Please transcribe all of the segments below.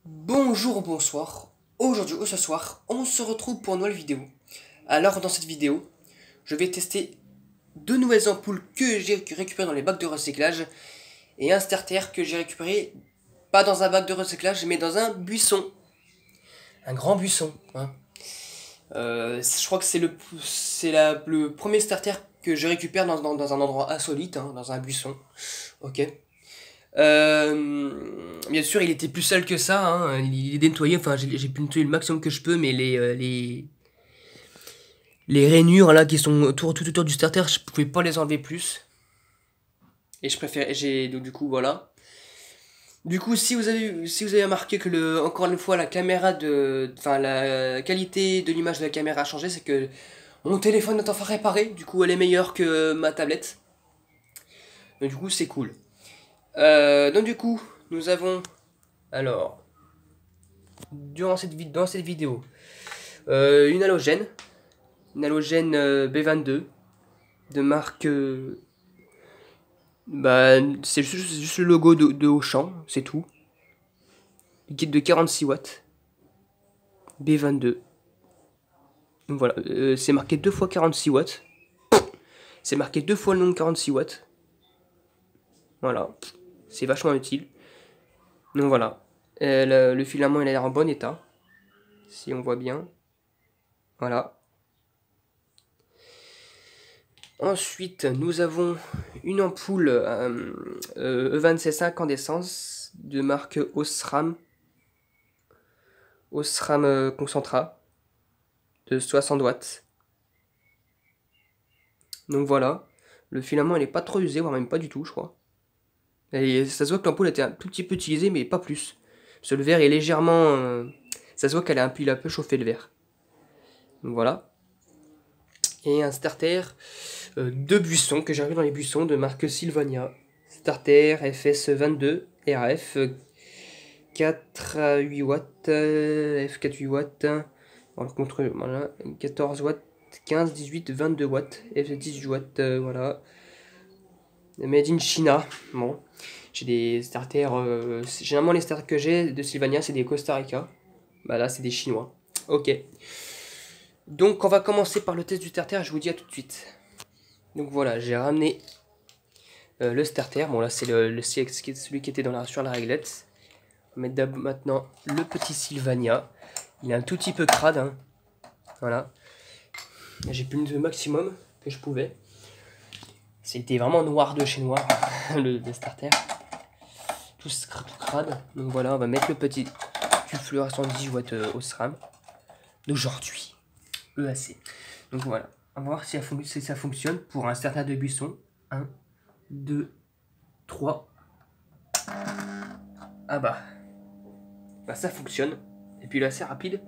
Bonjour, bonsoir. Aujourd'hui ou ce soir, on se retrouve pour une nouvelle vidéo. Alors, dans cette vidéo, je vais tester deux nouvelles ampoules que j'ai récupérées dans les bacs de recyclage et un starter que j'ai récupéré pas dans un bac de recyclage mais dans un buisson. Un grand buisson. Hein. Je crois que le premier starter que je récupère dans un endroit insolite, hein, dans un buisson. Ok. Bien sûr, il était plus sale que ça. Hein. Il est nettoyé. Enfin, j'ai pu nettoyer le maximum que je peux, mais les rainures là qui sont tout autour du starter, je pouvais pas les enlever plus. Et je préfère. Donc du coup, voilà. Du coup, si vous avez remarqué que encore une fois, la qualité de l'image de la caméra a changé, c'est que mon téléphone est enfin réparé. Du coup, elle est meilleure que ma tablette. Donc du coup, c'est cool. Donc du coup, nous avons alors dans cette vidéo. Une halogène. Une halogène B22 de marque. Bah, c'est juste le logo de Auchan, c'est tout. Liquide de 46 watts. B22. Donc voilà, c'est marqué 2 fois 46 watts. C'est marqué 2 fois le nombre de 46 watts. Voilà, c'est vachement utile. Donc voilà, le filament il a l'air en bon état. Si on voit bien. Voilà. Ensuite, nous avons une ampoule E26 incandescence de marque Osram. Osram Concentra de 60 watts. Donc voilà, le filament il est pas trop usé, voire même pas du tout, je crois. Et ça se voit que l'ampoule était un tout petit peu utilisée, mais pas plus. Parce que le verre est légèrement. Ça se voit il a un peu chauffé le verre. Donc voilà. Et un starter de buisson que j'ai vu dans les buissons de marque Sylvania. Starter FS22 RF 4 à 8 watts, F4 8 watts, voilà, 14 watts, 15, 18, 22 watts, F18 watts, voilà. Made in China, bon. J'ai des starters, généralement les starters que j'ai de Sylvania c'est des Costa Rica. Bah là c'est des Chinois. Ok. Donc on va commencer par le test du starter, je vous dis à tout de suite. Donc voilà, j'ai ramené le starter. Bon là c'est celui qui était sur la réglette. On va mettre maintenant le petit Sylvania. Il est un tout petit peu crade. Hein. Voilà. J'ai pris le maximum que je pouvais. C'était vraiment noir de chez noir, le starter. Tout crade. Donc voilà, on va mettre le petit tube fluorescent 10 watts au SRAM d'aujourd'hui. EAC. Donc voilà. On va voir si ça fonctionne pour un starter de buisson. 1, 2, 3. Ah bah. Bah ça fonctionne. Et puis là c'est rapide.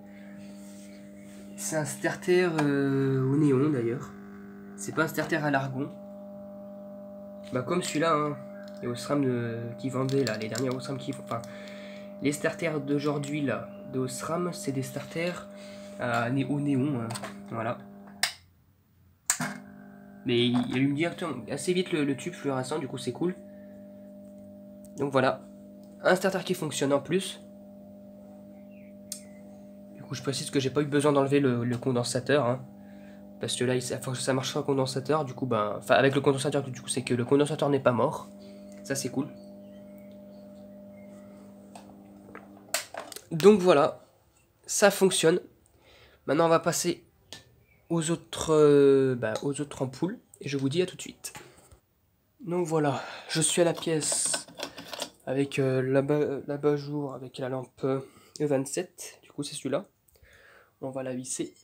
C'est un starter au néon d'ailleurs. C'est pas un starter à l'argon. Bah comme celui-là, hein. Les Osram qui vendaient là, les derniers Osram qui... Enfin, les starters d'aujourd'hui là, de Osram, c'est des starters au néon. Hein. Voilà. Mais il allume directement assez vite le tube fluorescent, du coup c'est cool. Donc voilà. Un starter qui fonctionne en plus. Du coup je précise que j'ai pas eu besoin d'enlever le condensateur. Hein. Parce que là ça marche sur un condensateur. Du coup, ben, enfin avec le condensateur, du coup c'est que le condensateur n'est pas mort. Ça c'est cool. Donc voilà. Ça fonctionne. Maintenant on va passer aux autres ampoules. Et je vous dis à tout de suite. Donc voilà, je suis à la pièce avec l'abat-jour avec la lampe E27. Du coup c'est celui-là. On va la visser.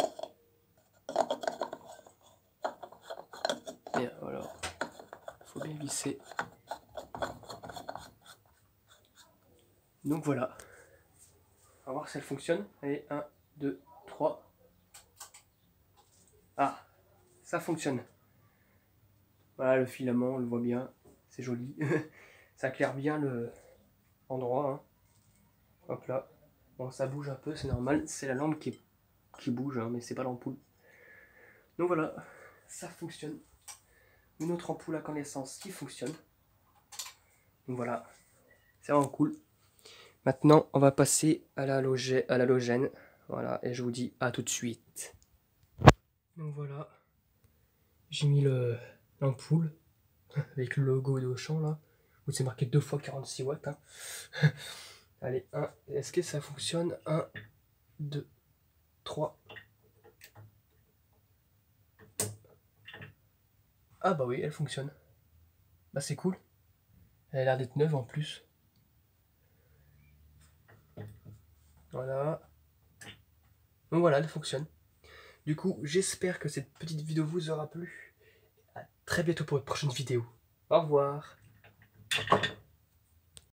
Et voilà, faut bien visser. Donc voilà. On va voir si elle fonctionne. Allez, 1, 2, 3. Ah, ça fonctionne. Voilà le filament, on le voit bien. C'est joli. Ça éclaire bien l'endroit. Hein. Hop là. Bon, ça bouge un peu, c'est normal. C'est la lampe qui bouge, hein, mais c'est pas l'ampoule. Donc voilà, ça fonctionne. Une autre ampoule à incandescence qui fonctionne. Donc voilà, c'est vraiment cool. Maintenant, on va passer à l'halogène. Voilà, et je vous dis à tout de suite. Donc voilà, j'ai mis l'ampoule avec le logo d'Auchan là, où c'est marqué 2 fois 46 watts. Hein. Allez, est-ce que ça fonctionne? 1, 2, 3. Ah bah oui, elle fonctionne. Bah c'est cool. Elle a l'air d'être neuve en plus. Voilà. Donc voilà, elle fonctionne. Du coup, j'espère que cette petite vidéo vous aura plu. À très bientôt pour une prochaine vidéo. Au revoir.